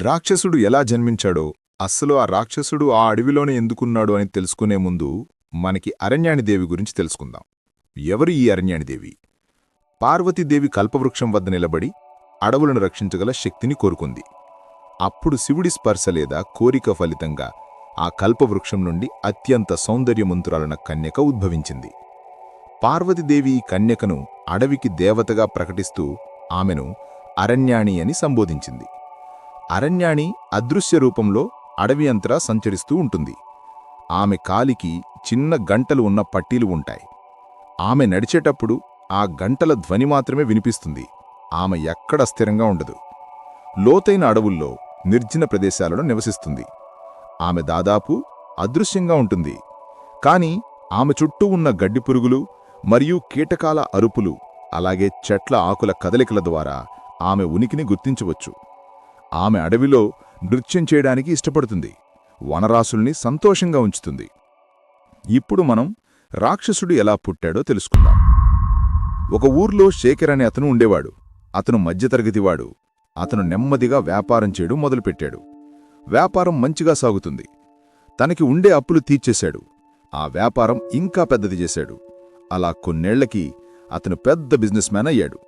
రాక్షసుడు ఎలా జన్మించాడో, అస్సలు ఆ రాక్షసుడు ఆ అడవిలోనే ఎందుకున్నాడో అని తెలుసుకునే ముందు మనకి అరణ్యాణిదేవి గురించి తెలుసుకుందాం. ఎవరు ఈ అరణ్యాణిదేవి? పార్వతీదేవి కల్పవృక్షం వద్ద నిలబడి అడవులను రక్షించగల శక్తిని కోరుకుంది. అప్పుడు శివుడి స్పర్శ లేదా కోరిక ఫలితంగా ఆ కల్పవృక్షం నుండి అత్యంత సౌందర్యమంతురాలైన కన్యక ఉద్భవించింది. పార్వతీదేవి ఈ కన్యకను అడవికి దేవతగా ప్రకటిస్తూ ఆమెను అరణ్యాణి అని సంబోధించింది. అరణ్యాణి అదృశ్య రూపంలో అడవి అంతటా సంచరిస్తూ ఉంటుంది. ఆమె కాలికి చిన్న గంటలు ఉన్న పట్టీలు ఉంటాయి. ఆమె నడిచేటప్పుడు ఆ గంటల ధ్వని మాత్రమే వినిపిస్తుంది. ఆమె ఎక్కడ స్థిరంగా ఉండదు. లోతైన అడవుల్లో నిర్జన ప్రదేశాలలో నివసిస్తుంది. ఆమె దాదాపు అదృశ్యంగా ఉంటుంది. కాని ఆమె చుట్టూ ఉన్న గడ్డి పురుగులు మరియు కీటకాల అరుపులు, అలాగే చెట్ల ఆకుల కదలికల ద్వారా ఆమె ఉనికిని గుర్తించవచ్చు. ఆమె అడవిలో నృత్యం చేయడానికి ఇష్టపడుతుంది. వనరాసుల్ని సంతోషంగా ఉంచుతుంది. ఇప్పుడు మనం రాక్షసుడు ఎలా పుట్టాడో తెలుసుకుందాం. ఒక ఊర్లో శేఖర్ అనే అతను ఉండేవాడు. అతను మధ్యతరగతివాడు. అతను నెమ్మదిగా వ్యాపారం చేయడం మొదలుపెట్టాడు. వ్యాపారం మంచిగా సాగుతుంది. తనకి ఉండే అప్పులు తీర్చేశాడు. ఆ వ్యాపారం ఇంకా పెద్దది చేశాడు. అలా కొన్నేళ్లకి అతను పెద్ద బిజినెస్ మ్యాన్ అయ్యాడు.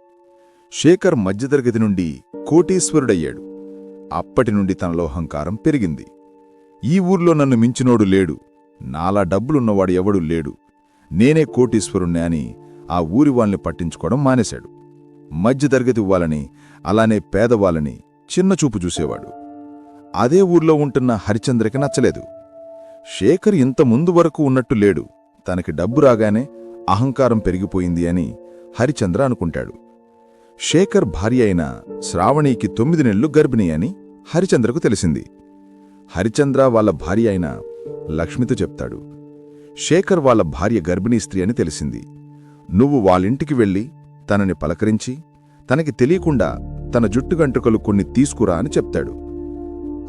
శేఖర్ మధ్యతరగతి నుండి కోటీశ్వరుడయ్యాడు. అప్పటి నుండి తనలో అహంకారం పెరిగింది. ఈ ఊర్లో నన్ను మించినోడు లేడు, నాలా డబ్బులున్నవాడు ఎవడూ లేడు, నేనే కోటీశ్వరుణ్ణి అని ఆ ఊరి వాళ్ళని పట్టించుకోవడం మానేశాడు. మధ్యతరగతి వాళ్ళని, అలానే పేదవాళ్ళని చిన్నచూపు చూసేవాడు. అదే ఊర్లో ఉంటున్న హరిచంద్రకి నచ్చలేదు. శేఖర్ ఇంత ముందు వరకు ఉన్నట్టు లేడు. తనకి డబ్బు రాగానే అహంకారం పెరిగిపోయింది అని హరిచంద్ర అనుకుంటాడు. శేఖర్ భార్య అయిన శ్రావణికి 9 నెలలు గర్భిణి అని హరిచంద్రకు తెలిసింది. హరిచంద్ర వాళ్ళ భార్య అయిన లక్ష్మితో చెప్తాడు. శేఖర్ వాళ్ళ భార్య గర్భిణీ స్త్రీ అని తెలిసింది. నువ్వు వాళ్ళింటికి వెళ్ళి తనని పలకరించి తనకి తెలియకుండా తన జుట్టు వెంట్రుకలు కొన్ని తీసుకురా అని చెప్తాడు.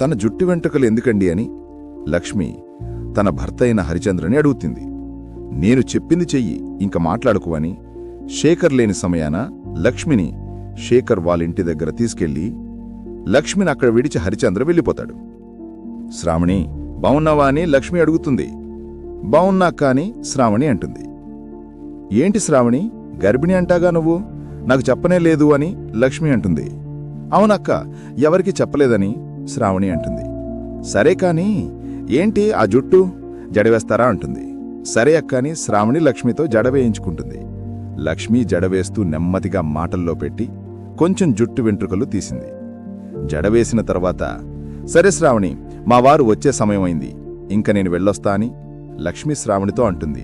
తన జుట్టు వెంట్రుకలు ఎందుకండి అని లక్ష్మి తన భర్త అయిన హరిచంద్రని అడుగుతుంది. నేను చెప్పింది చెయ్యి, ఇంక మాట్లాడుకు అని శేఖర్ లేని సమయాన లక్ష్మిని శేఖర్ వాళ్ళింటి దగ్గర తీసుకెళ్లి లక్ష్మిని అక్కడ విడిచి హరిచంద్ర వెళ్ళిపోతాడు. శ్రావణి బావున్నావా అని లక్ష్మి అడుగుతుంది. బావున్నా కాని శ్రావణి అంటుంది. ఏంటి శ్రావణి, గర్భిణి అంటాగా నువ్వు, నాకు చెప్పనే లేదు అని లక్ష్మి అంటుంది. అవునక్క, ఎవరికి చెప్పలేదని శ్రావణి అంటుంది. సరే కాని ఏంటి ఆ జుట్టు, జడవేస్తారా అంటుంది. సరే అక్కని శ్రావణి లక్ష్మితో జడవేయించుకుంటుంది. లక్ష్మి జడవేస్తూ నెమ్మదిగా మాటల్లో పెట్టి కొంచెం జుట్టు వెంట్రుకలు తీసింది. జడవేసిన తర్వాత సరే శ్రావణి, మా వారు వచ్చే సమయమైంది, ఇంక నేను వెళ్ళొస్తా అని లక్ష్మి శ్రావణితో అంటుంది.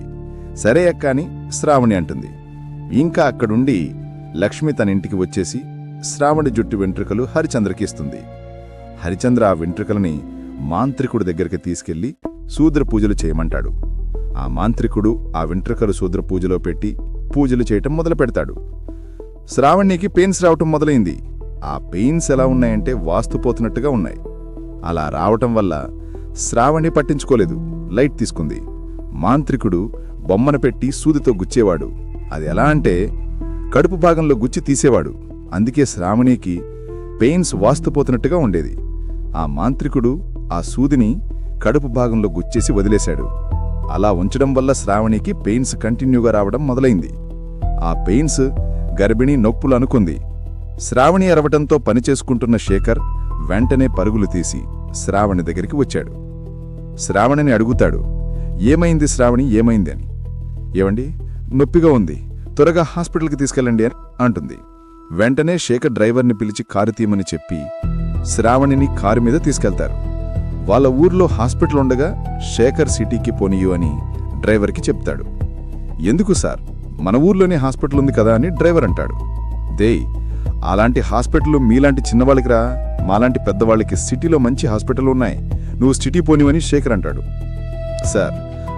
సరే అక్కని శ్రావణి అంటుంది. ఇంకా అక్కడుండి లక్ష్మి తన ఇంటికి వచ్చేసి శ్రావణి జుట్టు వెంట్రుకలు హరిచంద్రకి ఇస్తుంది. హరిచంద్ర ఆ వెంట్రుకలని మాంత్రికుడి దగ్గరికి తీసుకెళ్లి శూద్ర పూజలు చేయమంటాడు. ఆ మాంత్రికుడు ఆ వెంట్రుకలు శూద్ర పూజలో పెట్టి పూజలు చేయటం మొదలు పెడతాడు. శ్రావణికి పెయిన్స్ రావటం మొదలైంది. ఆ పెయిన్స్ ఎలా ఉన్నాయంటే వాస్తుపోతున్నట్టుగా ఉన్నాయి. అలా రావటం వల్ల శ్రావణి పట్టించుకోలేదు, లైట్ తీసుకుంది. మాంత్రికుడు బొమ్మను పెట్టి సూదితో గుచ్చేవాడు. అది ఎలా అంటే కడుపు భాగంలో గుచ్చి తీసేవాడు. అందుకే శ్రావణికి పెయిన్స్ వాస్తుపోతున్నట్టుగా ఉండేది. ఆ మాంత్రికుడు ఆ సూదిని కడుపు భాగంలో గుచ్చేసి వదిలేశాడు. అలా ఉంచడం వల్ల శ్రావణికి పెయిన్స్ కంటిన్యూగా రావడం మొదలైంది. ఆ పెయిన్స్ గర్భిణీ నొప్పులు అనుకుంది. శ్రావణి అరవటంతో పనిచేసుకుంటున్న శేఖర్ వెంటనే పరుగులు తీసి శ్రావణి దగ్గరికి వచ్చాడు. శ్రావణిని అడుగుతాడు, ఏమైంది శ్రావణి, ఏమైంది అని. ఏవండి, నొప్పిగా ఉంది, త్వరగా హాస్పిటల్కి తీసుకెళ్ళండి అని అంటుంది. వెంటనే శేఖర్ డ్రైవర్ని పిలిచి కారు తీయమని చెప్పి శ్రావణిని కారు మీద తీసుకెళ్తారు. వాళ్ళ ఊర్లో హాస్పిటల్ ఉండగా శేఖర్ సిటీకి పోనీయు అని డ్రైవర్కి చెప్తాడు. ఎందుకు సార్, మన ఊర్లోనే హాస్పిటల్ ఉంది కదా అని డ్రైవర్ అంటాడు. దేయ్, అలాంటి హాస్పిటల్ మీలాంటి చిన్నవాళ్ళకి రా, మాలాంటి పెద్దవాళ్ళకి సిటీలో మంచి హాస్పిటల్ ఉన్నాయి, నువ్వు సిటీ పోనివని శేఖర్ అంటాడు. సార్,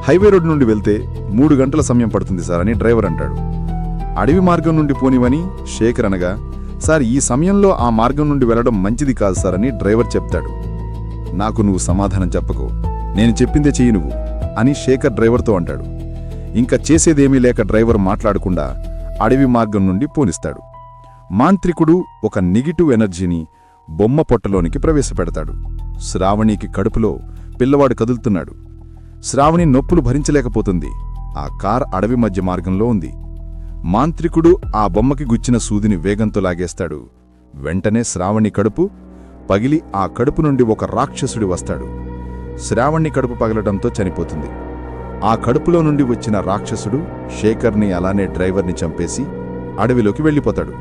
హైవే రోడ్ నుండి వెళ్తే 3 గంటల సమయం పడుతుంది సార్ అని డ్రైవర్ అంటాడు. అడవి మార్గం నుండి పోనివని శేఖర్ అనగా, సార్ ఈ సమయంలో ఆ మార్గం నుండి వెళ్లడం మంచిది కాదు సార్ అని డ్రైవర్ చెప్తాడు. నాకు నువ్వు సమాధానం చెప్పకు, నేను చెప్పిందే చెయ్యి నువ్వు అని శేఖర్ డ్రైవర్తో అంటాడు. ఇంకా చేసేదేమీ లేక డ్రైవర్ మాట్లాడకుండా అడవి మార్గం నుండి పోనిస్తాడు. మాంత్రికుడు ఒక నెగిటివ్ ఎనర్జీని బొమ్మ పొట్టలోనికి ప్రవేశపెడతాడు. శ్రావణికి కడుపులో పిల్లవాడు కదులుతున్నాడు. శ్రావణి నొప్పులు భరించలేకపోతుంది. ఆ కార్ అడవి మధ్య మార్గంలో ఉంది. మాంత్రికుడు ఆ బొమ్మకి గుచ్చిన సూదిని వేగంతో లాగేస్తాడు. వెంటనే శ్రావణి కడుపు పగిలి ఆ కడుపు నుండి ఒక రాక్షసుడి వస్తాడు. శ్రావణి కడుపు పగలడంతో చనిపోతుంది. ఆ కడుపులో నుండి వచ్చిన రాక్షసుడు శేఖర్ని అలానే డ్రైవర్ని చంపేసి అడవిలోకి వెళ్ళిపోతాడు.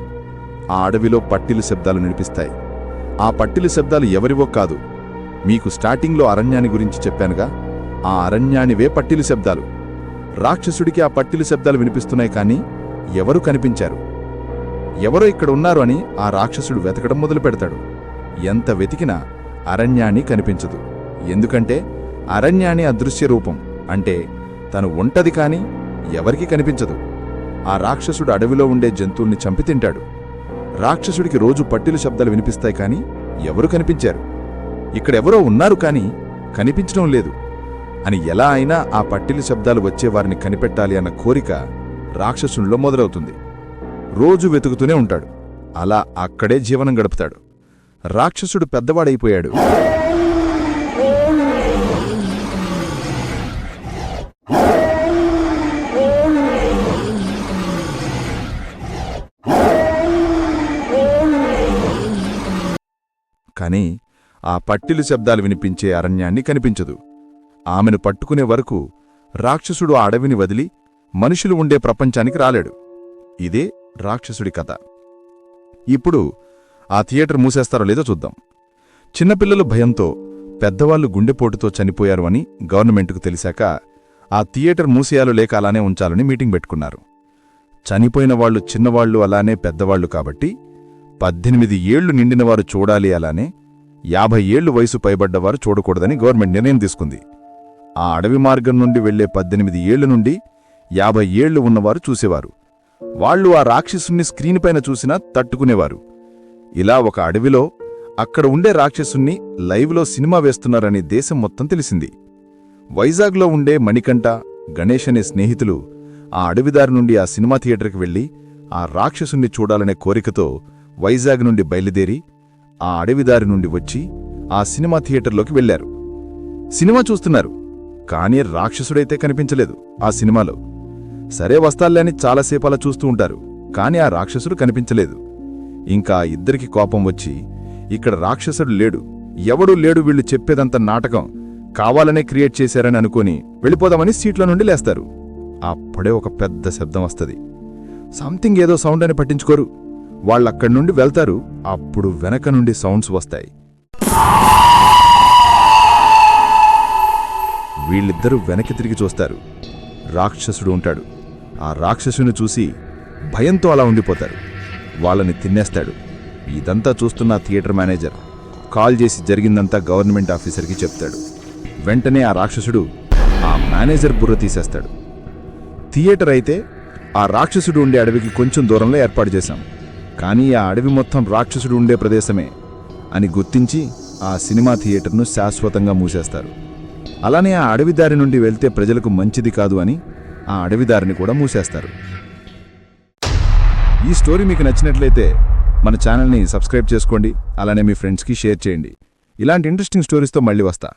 ఆ అడవిలో పట్టిలు శబ్దాలు వినిపిస్తాయి. ఆ పట్టిలు శబ్దాలు ఎవరివో కాదు. మీకు స్టార్టింగ్లో అరణ్యాన్ని గురించి చెప్పానుగా, ఆ అరణ్యానివే పట్టిలు శబ్దాలు. రాక్షసుడికి ఆ పట్టిలు శబ్దాలు వినిపిస్తున్నాయి, కానీ ఎవరు కనిపించారు. ఎవరో ఇక్కడ ఉన్నారు అని ఆ రాక్షసుడు వెతకడం మొదలు పెడతాడు. ఎంత వెతికినా అరణ్యాన్ని కనిపించదు. ఎందుకంటే అరణ్యాన్ని అదృశ్య రూపం, అంటే తను ఉంటది కాని ఎవరికీ కనిపించదు. ఆ రాక్షసుడు అడవిలో ఉండే జంతువుల్ని చంపి తింటాడు. రాక్షసుడికి రోజు పట్టిలు శబ్దాలు వినిపిస్తాయి, కానీ ఎవరు కనిపించారు. ఇక్కడెవరో ఉన్నారు కానీ కనిపించడం లేదు అని ఎలా అయినా ఆ పట్టిలు శబ్దాలు వచ్చేవారిని కనిపెట్టాలి అన్న కోరిక రాక్షసునిలో మొదలవుతుంది. రోజు వెతుకుతూనే ఉంటాడు. అలా అక్కడే జీవనం గడుపుతాడు. రాక్షసుడు పెద్దవాడైపోయాడు. కాని ఆ పట్టిలు శబ్దాలు వినిపించే అరణ్యాన్ని కనిపించదు. ఆమెను పట్టుకునే వరకు రాక్షసుడు ఆ అడవిని వదిలి మనుషులు ఉండే ప్రపంచానికి రాలేడు. ఇదే రాక్షసుడి కథ. ఇప్పుడు ఆ థియేటర్ మూసేస్తారో లేదో చూద్దాం. చిన్నపిల్లలు భయంతో, పెద్దవాళ్లు గుండెపోటుతో చనిపోయారు అని గవర్నమెంటుకు తెలిసాక ఆ థియేటర్ మూసేయాలో లేక అలానే ఉంచాలని మీటింగ్ పెట్టుకున్నారు. చనిపోయిన వాళ్లు చిన్నవాళ్లు అలానే పెద్దవాళ్లు కాబట్టి 18 ఏళ్లు నిండినవారు చూడాలి, అలానే 50 ఏళ్లు వయసు పైబడ్డవారు చూడకూడదని గవర్నమెంట్ నిర్ణయం తీసుకుంది. ఆ అడవి మార్గం నుండి వెళ్లే 18 ఏళ్ల నుండి 50 ఏళ్లు ఉన్నవారు చూసేవారు. వాళ్లు ఆ రాక్షసుణ్ణి స్క్రీన్ పైన చూసినా తట్టుకునేవారు. ఇలా ఒక అడవిలో అక్కడ ఉండే రాక్షసుణ్ణి లైవ్లో సినిమా వేస్తున్నారని దేశం మొత్తం తెలిసింది. వైజాగ్లో ఉండే మణికంఠ, గణేష్ అనే స్నేహితులు ఆ అడవిదారి నుండి ఆ సినిమా థియేటర్కి వెళ్లి ఆ రాక్షసుణ్ణి చూడాలనే కోరికతో వైజాగ్ నుండి బయలుదేరి ఆ అడవిదారి నుండి వచ్చి ఆ సినిమా థియేటర్లోకి వెళ్లారు. సినిమా చూస్తున్నారు, కానీ రాక్షసుడైతే కనిపించలేదు ఆ సినిమాలో. సరే వస్తాల్లేని చాలాసేపు అలా చూస్తూ ఉంటారు, కానీ ఆ రాక్షసుడు కనిపించలేదు. ఇంకా ఇద్దరికి కోపం వచ్చి, ఇక్కడ రాక్షసుడు లేడు, ఎవడూ లేడు, వీళ్లు చెప్పేదంత నాటకం, కావాలనే క్రియేట్ చేశారని అనుకుని వెళ్ళిపోదామని సీట్ల నుండి లేస్తారు. అప్పుడే ఒక పెద్ద శబ్దం వస్తుంది. సంథింగ్ ఏదో సౌండ్ అని పట్టించుకోరు. వాళ్ళక్కడి నుండి వెళ్తారు. అప్పుడు వెనక నుండి సౌండ్స్ వస్తాయి. వీళ్ళిద్దరూ వెనక్కి తిరిగి చూస్తారు. రాక్షసుడు ఉంటాడు. ఆ రాక్షసుని చూసి భయంతో అలా ఉండిపోతారు. వాళ్ళని తినేస్తాడు. ఇదంతా చూస్తున్న థియేటర్ మేనేజర్ కాల్ చేసి జరిగిందంతా గవర్నమెంట్ ఆఫీసర్కి చెప్తాడు. వెంటనే ఆ రాక్షసుడు ఆ మేనేజర్ బుర్ర తీసేస్తాడు. థియేటర్ అయితే ఆ రాక్షసుడు ఉండే అడవికి కొంచెం దూరంలో ఏర్పాటు చేశాం, కానీ ఆ అడవి మొత్తం రాక్షసుడు ఉండే ప్రదేశమే అని గుర్తించి ఆ సినిమా థియేటర్ను శాశ్వతంగా మూసేస్తారు. అలానే ఆ అడవిదారి నుండి వెళ్తే ప్రజలకు మంచిది కాదు అని ఆ అడవిదారిని కూడా మూసేస్తారు. ఈ స్టోరీ మీకు నచ్చినట్లయితే మన ఛానల్ని సబ్స్క్రైబ్ చేసుకోండి. అలానే మీ ఫ్రెండ్స్కి షేర్ చేయండి. ఇలాంటి ఇంట్రెస్టింగ్ స్టోరీస్తో మళ్ళీ వస్తా.